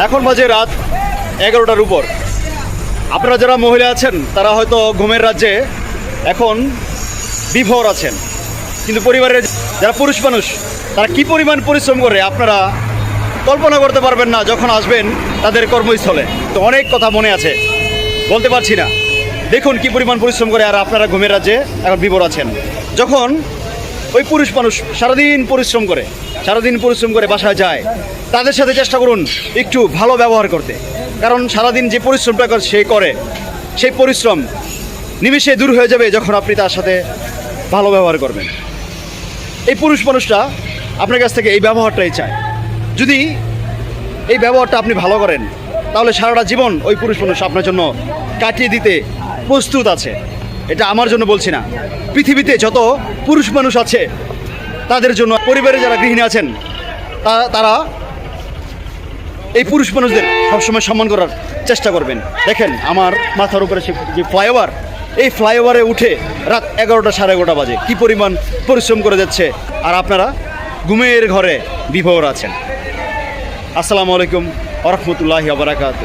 এখন বাজে রাত 11টার উপর। আপনারা যারা মহিলা আছেন তারা হয়তো ঘুমের রাজ্যে এখন বিভোর আছেন, কিন্তু পরিবারের যারা পুরুষ মানুষ তারা কি পরিমাণ পরিশ্রম করে আপনারা কল্পনা করতে পারবেন না যখন আসবেন তাদের কর্মস্থলে। তো অনেক কথা মনে আছে, বলতে পারছি না। দেখুন কি পরিমাণ পরিশ্রম করে, আর আপনারা ঘুমের রাজ্যে এখন বিভোর আছেন। যখন ওই পুরুষ মানুষ সারাদিন পরিশ্রম করে বাসায় যায়, তাদের সাথে চেষ্টা করুন একটু ভালো ব্যবহার করতে, কারণ সারাদিন যে পরিশ্রমটা সে করে সেই পরিশ্রম নিমিষে দূর হয়ে যাবে যখন আপনি তার সাথে ভালো ব্যবহার করবেন। এই পুরুষ মানুষটা আপনার কাছ থেকে এই ব্যবহারটাই চায়। যদি এই ব্যবহারটা আপনি ভালো করেন তাহলে সারাটা জীবন ওই পুরুষ মানুষ আপনার জন্য কাটিয়ে দিতে প্রস্তুত আছে। এটা আমার জন্য বলছি না, পৃথিবীতে যত পুরুষ মানুষ আছে তাদের জন্য, পরিবারে যারা গৃহিণী আছেন তারা এই পুরুষ মানুষদের সবসময় সম্মান করার চেষ্টা করবেন। দেখেন আমার মাথার উপরে যে ফ্লাইওভার, এই ফ্লাইওভারে উঠে রাত 11টা 11:30 বাজে কি পরিমাণ পরিশ্রম করে যাচ্ছে, আর আপনারা ঘুমের ঘরে বিভোর আছেন। আসসালামু আলাইকুম ওয়া রাহমাতুল্লাহি ওয়া বারাকাতুহু।